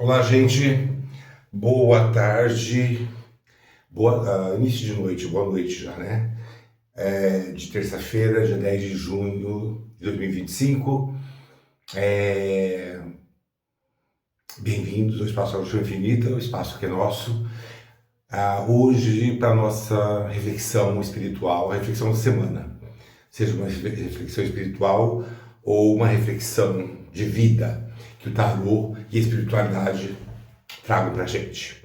Olá, gente. Boa tarde. Início de noite, boa noite já, né? De terça-feira, dia 10 de junho de 2025. É, Bem-vindos ao Espaço Luz Infinita, o espaço que é nosso. Hoje, para a nossa reflexão espiritual, a reflexão da semana. Seja uma reflexão espiritual ou uma reflexão de vida que o tarô e a espiritualidade tragam para a gente.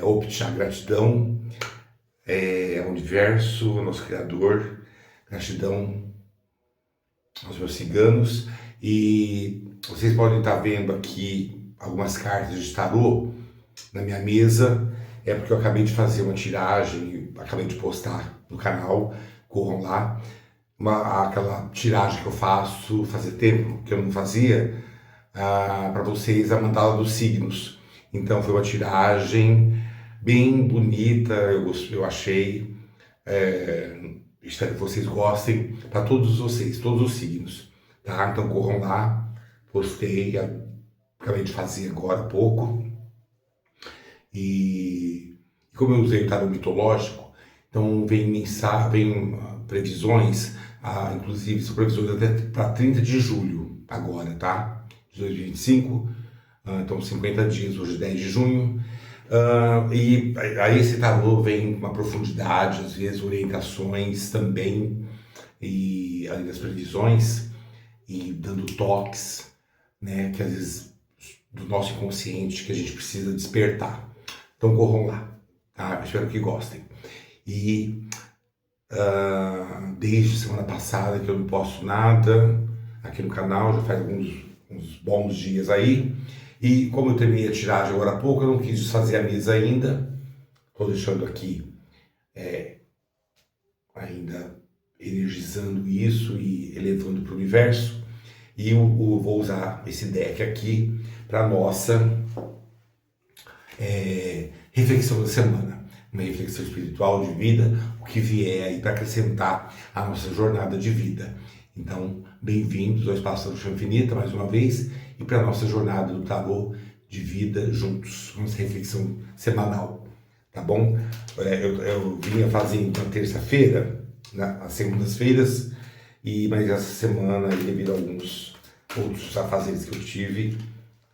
Optar gratidão ao universo, ao nosso Criador, gratidão aos meus ciganos. E vocês podem estar vendo aqui algumas cartas de tarô na minha mesa, porque eu acabei de fazer uma tiragem, acabei de postar no canal, corram lá, aquela tiragem que eu faço, fazia tempo que eu não fazia, para vocês, a mandala dos signos. Então foi uma tiragem bem bonita, eu achei, espero que vocês gostem, para todos vocês, todos os signos, tá? Então corram lá, postei, acabei de fazer agora há pouco, e como eu usei o tarô mitológico, então vem previsões, inclusive são previsões até para 30 de julho agora, tá? De 2025, então 50 dias, hoje 10 de junho, e aí esse tarô vem com uma profundidade, às vezes orientações também, e além das previsões, e dando toques, né, que às vezes do nosso inconsciente que a gente precisa despertar. Então corram lá, tá? Espero que gostem. E desde semana passada que eu não posto nada aqui no canal, já faz uns bons dias aí. E como eu terminei a tiragem agora há pouco, eu não quis desfazer a mesa ainda. Estou deixando aqui ainda energizando isso e elevando para o universo. E eu vou usar esse deck aqui para nossa reflexão da semana. Uma reflexão espiritual de vida, o que vier aí para acrescentar a nossa jornada de vida. Então, bem-vindos ao Espaço da Luz Infinita, mais uma vez, e para a nossa jornada do tarô de vida juntos, nossa reflexão semanal, tá bom? Eu vinha fazendo na terça-feira, nas segundas-feiras, mas essa semana, devido a alguns outros afazeres que eu tive,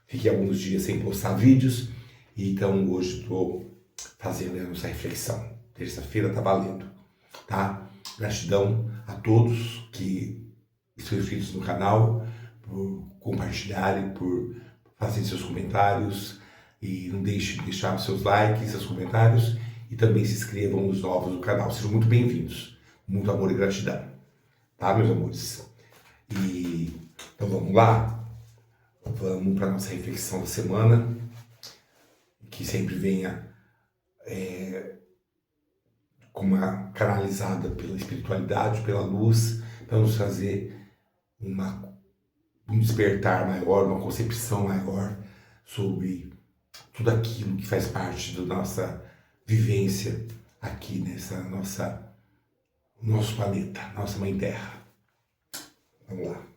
fiquei alguns dias sem postar vídeos, então hoje estou fazendo a nossa reflexão. Terça-feira tá valendo, tá? Gratidão a todos que estão inscritos no canal, por compartilharem, por fazerem seus comentários, e não deixe de deixar os seus likes, seus comentários, e também se inscrevam nos novos do canal. Sejam muito bem-vindos. Muito amor e gratidão, tá, meus amores? Então vamos lá? Vamos para a nossa reflexão da semana, que sempre venha como canalizada pela espiritualidade, pela luz, para nos trazer um despertar maior, uma concepção maior sobre tudo aquilo que faz parte da nossa vivência aqui nessa nosso planeta, nossa Mãe Terra. Vamos lá.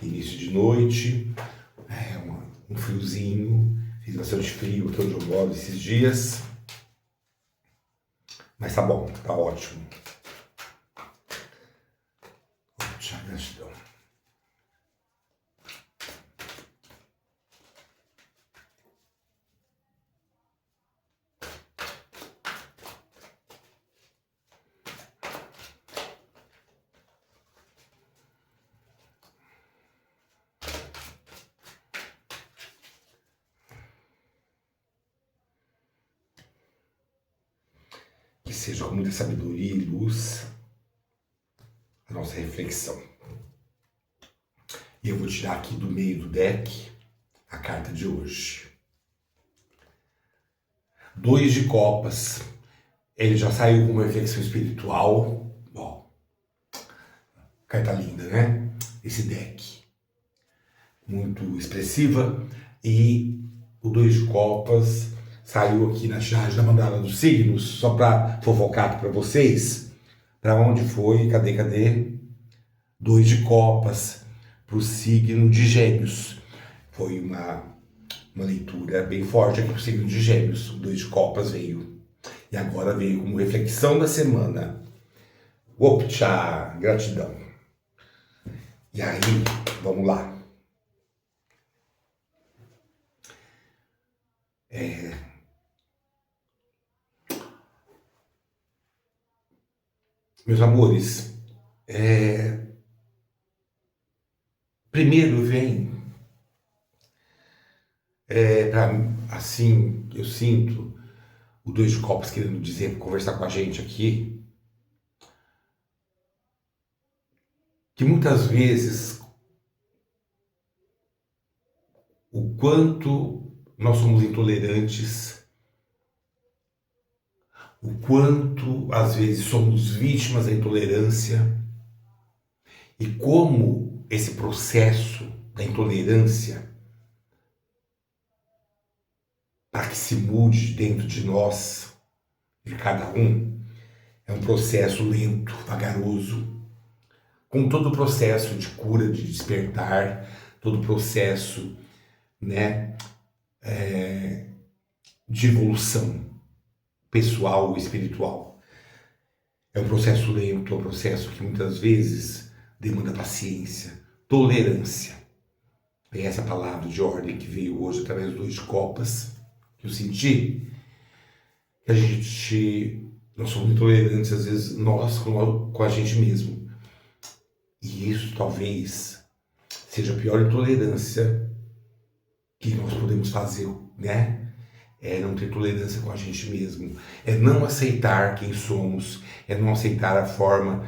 Início de noite, um friozinho, fiz bastante frio aqui onde eu moro esses dias, mas tá bom, tá ótimo. Gratidão. Que seja com muita sabedoria e luz a nossa reflexão. E eu vou tirar aqui do meio do deck a carta de hoje. 2 de copas. Ele já saiu com uma reflexão espiritual. Ó, carta linda, né? Esse deck. Muito expressiva. E o 2 de copas saiu aqui na charge da mandala dos signos, só para fofocar para vocês. Para onde foi? Cadê? 2 de copas para o signo de Gêmeos. Foi uma leitura bem forte aqui para o signo de Gêmeos. O 2 de copas veio. E agora veio como reflexão da semana. Optcha, gratidão. E aí, vamos lá. Meus amores, primeiro vem, assim, eu sinto o 2 de copas querendo dizer, conversar com a gente aqui, que muitas vezes o quanto nós somos intolerantes, o quanto às vezes somos vítimas da intolerância e como esse processo da intolerância, para que se mude dentro de nós, de cada um, é um processo lento, vagaroso, com todo o processo de cura, de despertar, todo o processo, né, de evolução pessoal e espiritual. É um processo lento, é um processo que muitas vezes demanda paciência, tolerância. É essa palavra de ordem que veio hoje através dos 2 de copas, que eu senti, que nós somos intolerantes às vezes nós com a gente mesmo. E isso talvez seja a pior intolerância que nós podemos fazer, né? É não ter tolerância com a gente mesmo, é não aceitar quem somos, é não aceitar a forma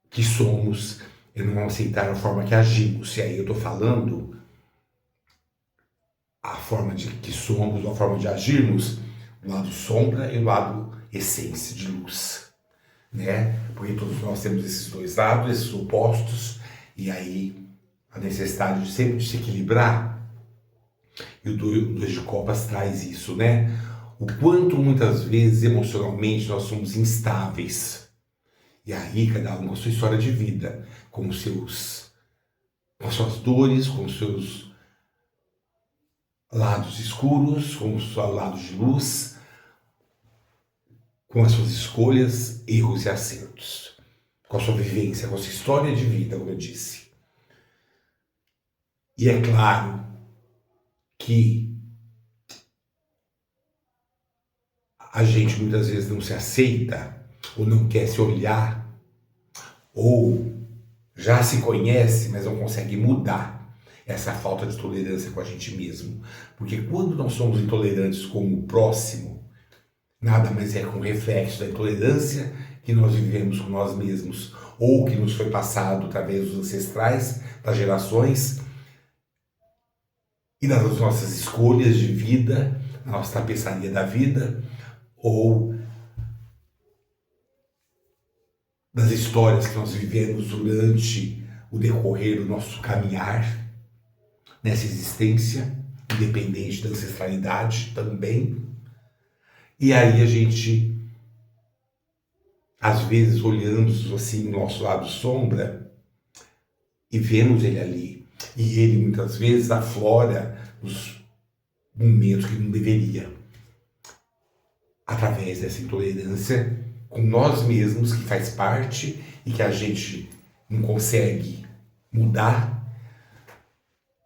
que somos, é não aceitar a forma que agimos. E aí eu tô falando a forma de que somos, a forma de agirmos, do lado sombra e do lado essência de luz, né? Porque todos nós temos esses 2 lados, esses opostos, e aí a necessidade de sempre de se equilibrar. E o 2 de copas traz isso, né? O quanto muitas vezes emocionalmente nós somos instáveis. E aí cada um com a sua história de vida, com as suas dores, com os seus lados escuros, com os seus lados de luz, com as suas escolhas, erros e acertos, com a sua vivência, com a sua história de vida, como eu disse. E é claro que a gente muitas vezes não se aceita, ou não quer se olhar, ou já se conhece, mas não consegue mudar essa falta de tolerância com a gente mesmo. Porque quando nós somos intolerantes com o próximo, nada mais é que um reflexo da intolerância que nós vivemos com nós mesmos, ou que nos foi passado através dos ancestrais, das gerações, e das nossas escolhas de vida, na nossa tapeçaria da vida, ou das histórias que nós vivemos durante o decorrer do nosso caminhar nessa existência, independente da ancestralidade também. E aí a gente, às vezes, olhamos assim no nosso lado sombra e vemos ele ali. E ele muitas vezes aflora nos momentos que não deveria. Através dessa intolerância com nós mesmos, que faz parte e que a gente não consegue mudar.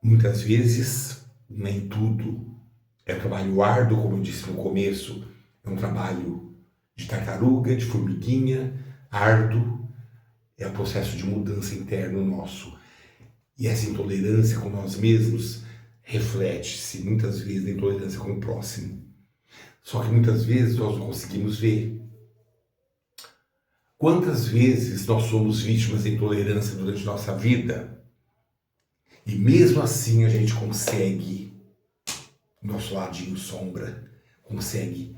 Muitas vezes, nem tudo é trabalho árduo, como eu disse no começo, é um trabalho de tartaruga, de formiguinha, árduo, é o processo de mudança interno nosso. E essa intolerância com nós mesmos reflete-se muitas vezes na intolerância com o próximo. Só que muitas vezes nós não conseguimos ver. Quantas vezes nós somos vítimas de intolerância durante nossa vida e mesmo assim a gente consegue, nosso ladinho sombra, consegue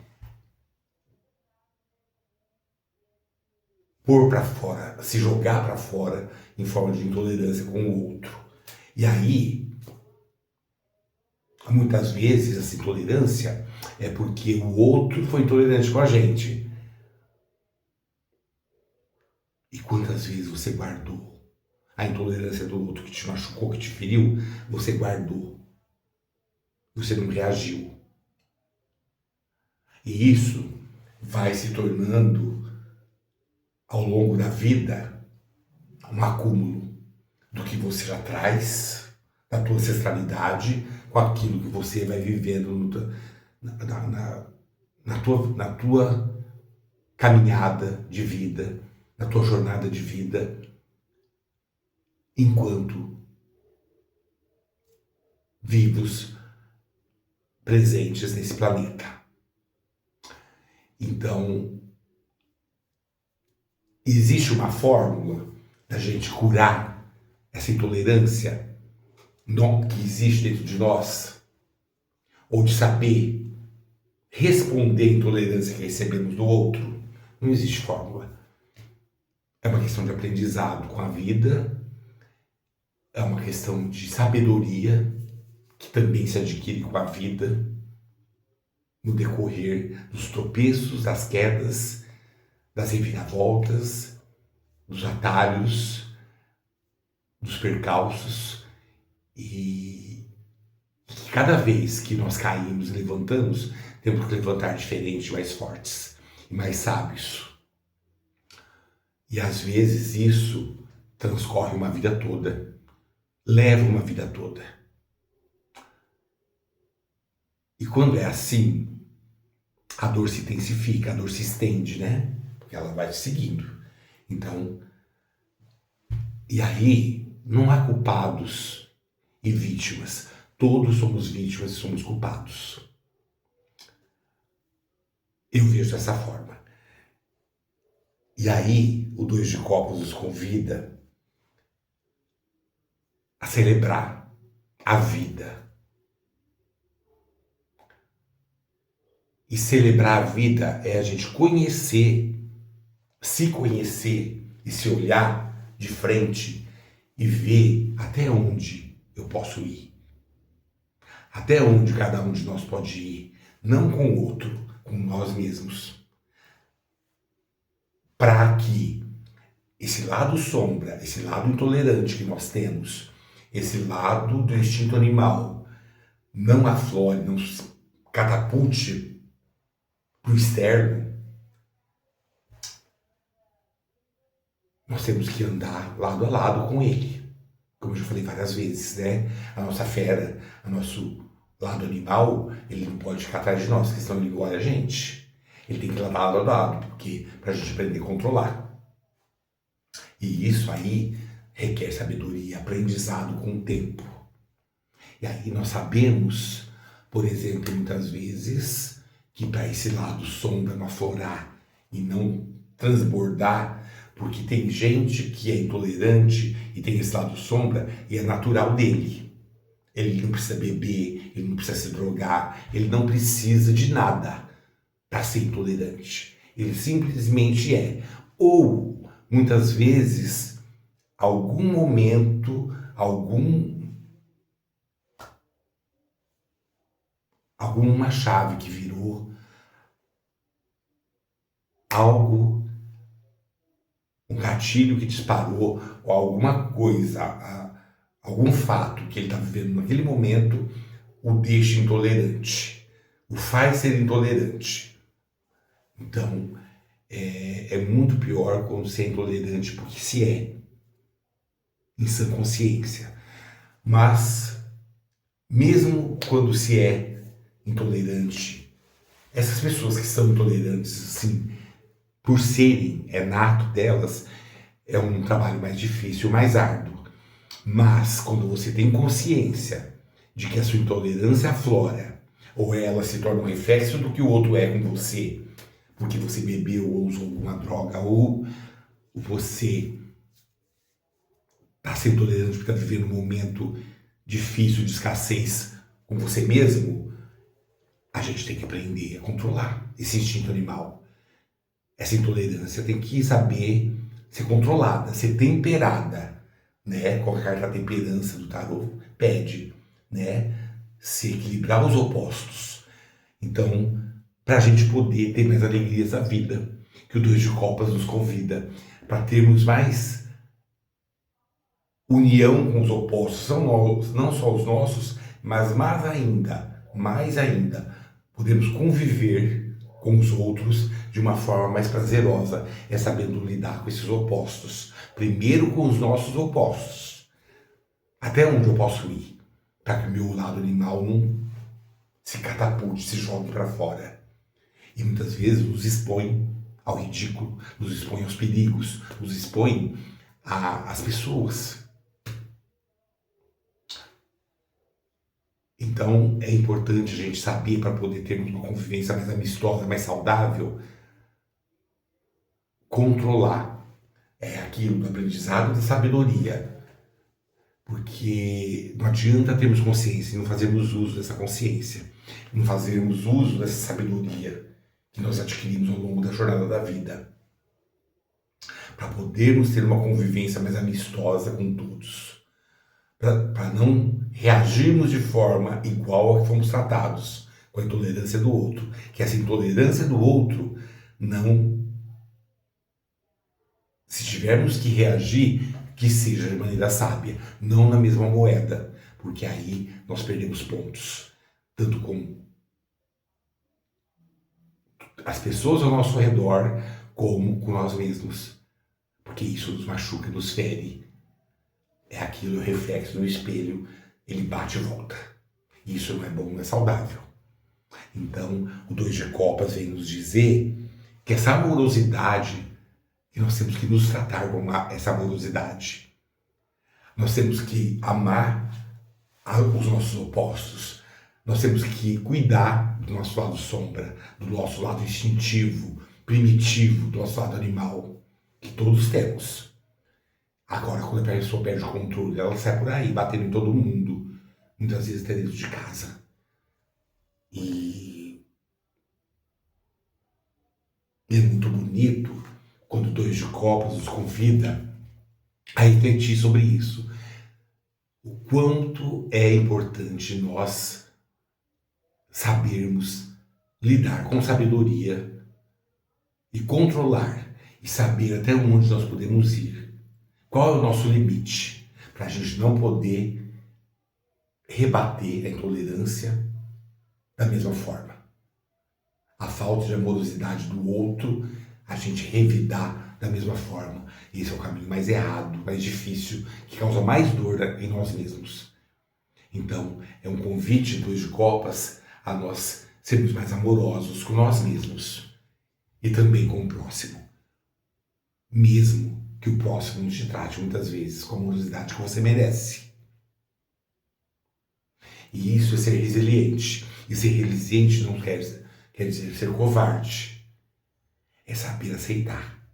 pôr para fora, se jogar para fora em forma de intolerância com o outro. E aí, muitas vezes essa intolerância é porque o outro foi intolerante com a gente. E quantas vezes você guardou a intolerância do outro que te machucou, que te feriu, você guardou. Você não reagiu. E isso vai se tornando, ao longo da vida, um acúmulo do que você já traz, da tua ancestralidade, com aquilo que você vai vivendo na tua caminhada de vida, na tua jornada de vida, enquanto vivos, presentes nesse planeta. Então, existe uma fórmula da gente curar essa intolerância que existe dentro de nós, ou de saber responder à intolerância que recebemos do outro. Não existe fórmula. É uma questão de aprendizado com a vida, é uma questão de sabedoria que também se adquire com a vida, no decorrer dos tropeços, das quedas, das reviravoltas, dos atalhos, dos percalços, e que cada vez que nós caímos e levantamos, temos que levantar diferente, mais fortes e mais sábios. E às vezes isso transcorre uma vida toda, leva uma vida toda. E quando é assim, a dor se intensifica, a dor se estende, né? Porque ela vai seguindo. Então, e aí não há culpados e vítimas. Todos somos vítimas e somos culpados. Eu vejo dessa forma. E aí, o Dois de Copas nos convida a celebrar a vida. E celebrar a vida é a gente conhecer, se conhecer e se olhar de frente e ver até onde eu posso ir. Até onde cada um de nós pode ir. Não com o outro, com nós mesmos. Para que esse lado sombra, esse lado intolerante que nós temos, esse lado do instinto animal, não aflore, não catapulte para o externo, nós temos que andar lado a lado com ele. Como eu já falei várias vezes, né? A nossa fera, o nosso lado animal, ele não pode ficar atrás de nós, porque senão ele engole a gente. Ele tem que ir lado a lado, porque para a gente aprender a controlar. E isso aí requer sabedoria, aprendizado com o tempo. E aí nós sabemos, por exemplo, muitas vezes, que para esse lado sombra não aflorar e não transbordar, porque tem gente que é intolerante e tem esse lado sombra e é natural dele. Ele não precisa beber, ele não precisa se drogar, ele não precisa de nada para ser intolerante. Ele simplesmente é. Ou, muitas vezes, algum momento, alguma chave que virou algo, um gatilho que disparou, ou alguma coisa, algum fato que ele está vivendo naquele momento, o deixa intolerante, o faz ser intolerante. Então, é muito pior quando se é intolerante, porque se é, em sã consciência. Mas, mesmo quando se é intolerante, essas pessoas que são intolerantes, assim, por serem, é nato delas, é um trabalho mais difícil, mais árduo. Mas, quando você tem consciência de que a sua intolerância aflora, ou ela se torna um reflexo do que o outro é com você, porque você bebeu ou usou alguma droga, ou você está sendo intolerante porque está vivendo um momento difícil de escassez com você mesmo, a gente tem que aprender a controlar esse instinto animal. Essa intolerância tem que saber ser controlada, ser temperada, né? Como a carta da temperança do tarô pede, né? Se equilibrar os opostos. Então, para a gente poder ter mais alegrias da vida, que o Dois de Copas nos convida para termos mais união com os opostos, não só os nossos, mas mais ainda, podemos conviver com os outros de uma forma mais prazerosa, sabendo lidar com esses opostos. Primeiro com os nossos opostos. Até onde eu posso ir? Para que o meu lado animal não se catapulte, se jogue para fora. E muitas vezes nos expõe ao ridículo, nos expõe aos perigos, nos expõe às pessoas. Então é importante a gente saber, para poder termos uma convivência mais amistosa, mais saudável, controlar aquilo do aprendizado, da sabedoria. Porque não adianta termos consciência e não fazermos uso dessa consciência, não fazermos uso dessa sabedoria que nós adquirimos ao longo da jornada da vida, para podermos ter uma convivência mais amistosa com todos, para não reagirmos de forma igual a que fomos tratados, com a intolerância do outro, que essa intolerância do outro não, se tivermos que reagir, que seja de maneira sábia, não na mesma moeda, porque aí nós perdemos pontos, tanto com as pessoas ao nosso redor, como com nós mesmos, porque isso nos machuca, nos fere. É aquilo, o reflexo no espelho, ele bate e volta. Isso não é bom, não é saudável. Então, o 2 de Copas vem nos dizer que essa amorosidade, que nós temos que nos tratar com essa amorosidade. Nós temos que amar os nossos opostos. Nós temos que cuidar do nosso lado sombra, do nosso lado instintivo, primitivo, do nosso lado animal, que todos temos. Agora, quando a pessoa perde o controle, ela sai por aí, batendo em todo mundo, muitas vezes até dentro de casa. E é muito bonito quando o 2 de Copas nos convida a refletir sobre isso. O quanto é importante nós sabermos lidar com sabedoria e controlar e saber até onde nós podemos ir. Qual é o nosso limite? Para a gente não poder rebater a intolerância da mesma forma. A falta de amorosidade do outro, a gente revidar da mesma forma. Esse é o caminho mais errado, mais difícil, que causa mais dor em nós mesmos. Então, é um convite 2 de Copas a nós sermos mais amorosos com nós mesmos e também com o próximo. Mesmo que o próximo nos trate muitas vezes com a amorosidade que você merece. E isso é ser resiliente. E ser resiliente não quer dizer ser covarde. É saber aceitar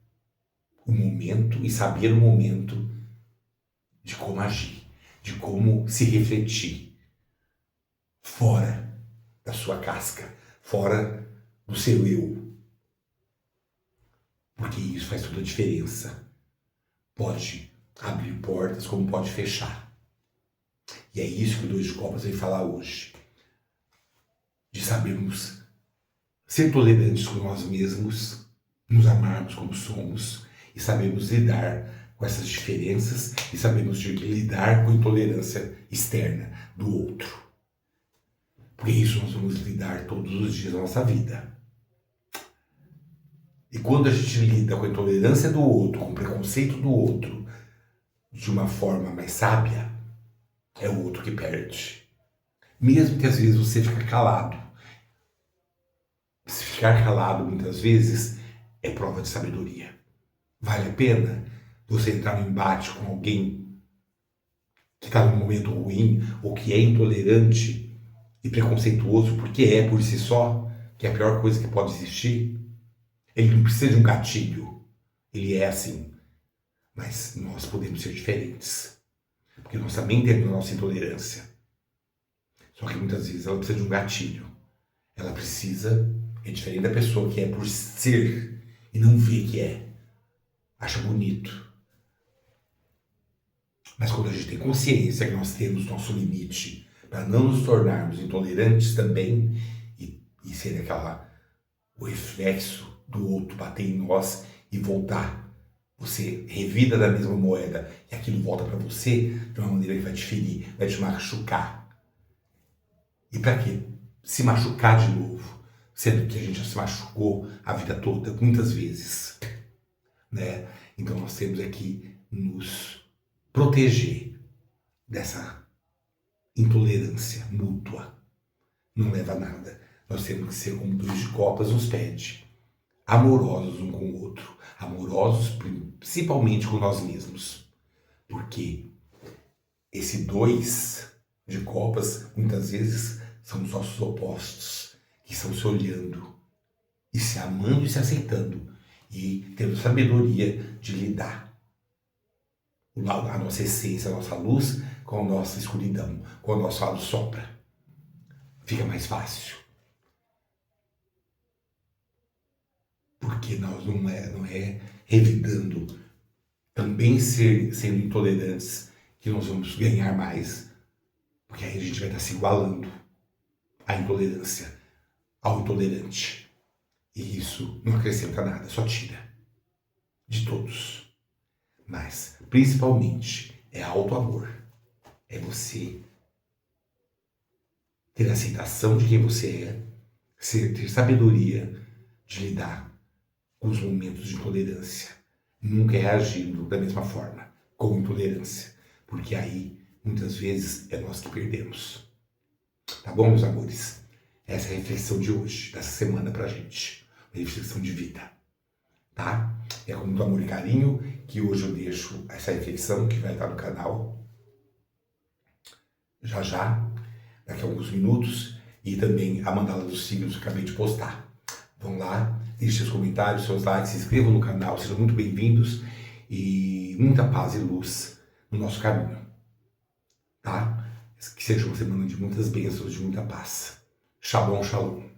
o momento e saber o momento de como agir, de como se refletir fora da sua casca, fora do seu eu. Porque isso faz toda a diferença. Pode abrir portas como pode fechar. E é isso que o 2 de Copas vem falar hoje. De sabermos ser tolerantes com nós mesmos, nos amarmos como somos e sabermos lidar com essas diferenças e sabermos lidar com a intolerância externa do outro. Porque isso nós vamos lidar todos os dias da nossa vida. E quando a gente lida com a intolerância do outro, com o preconceito do outro, de uma forma mais sábia, é o outro que perde. Mesmo que às vezes você fique calado. Se ficar calado muitas vezes é prova de sabedoria. Vale a pena você entrar no embate com alguém que está num momento ruim ou que é intolerante e preconceituoso porque é por si só, que é a pior coisa que pode existir? Ele não precisa de um gatilho. Ele é assim. Mas nós podemos ser diferentes. Porque nós também temos a nossa intolerância. Só que muitas vezes ela precisa de um gatilho. Ela precisa, é diferente da pessoa que é por ser e não vê que é. Acha bonito. Mas quando a gente tem consciência que nós temos nosso limite para não nos tornarmos intolerantes também e ser o reflexo do outro bater em nós e voltar você revida da mesma moeda e aquilo volta para você de uma maneira que vai te ferir, vai te machucar. E para quê? Se machucar de novo, sendo que a gente já se machucou a vida toda, muitas vezes, né? Então nós temos aqui nos proteger dessa intolerância mútua. Não leva a nada. Nós temos que ser como dois de copas nos pede, amorosos um com o outro, amorosos principalmente com nós mesmos, porque esse dois de copas muitas vezes são os nossos opostos, que estão se olhando e se amando e se aceitando e tendo sabedoria de lidar a nossa essência, a nossa luz com a nossa escuridão, com o nosso lado sombra. Fica mais fácil. Porque nós não é revidando, também sendo intolerantes, que nós vamos ganhar mais. Porque aí a gente vai estar se igualando à intolerância, ao intolerante. E isso não acrescenta nada, só tira. De todos. Mas, principalmente, é auto-amor. É você ter aceitação de quem você é, ter sabedoria de lidar com os momentos de intolerância. Nunca reagindo da mesma forma, com intolerância. Porque aí, muitas vezes, é nós que perdemos. Tá bom, meus amores? Essa é a reflexão de hoje, dessa semana pra gente. Uma reflexão de vida. Tá? É com muito amor e carinho que hoje eu deixo essa reflexão que vai estar no canal já, daqui a alguns minutos, e também a mandala dos signos que eu acabei de postar. Vão lá, deixem seus comentários, seus likes, se inscrevam no canal, sejam muito bem-vindos e muita paz e luz no nosso caminho. Tá? Que seja uma semana de muitas bênçãos, de muita paz. Shalom, shalom.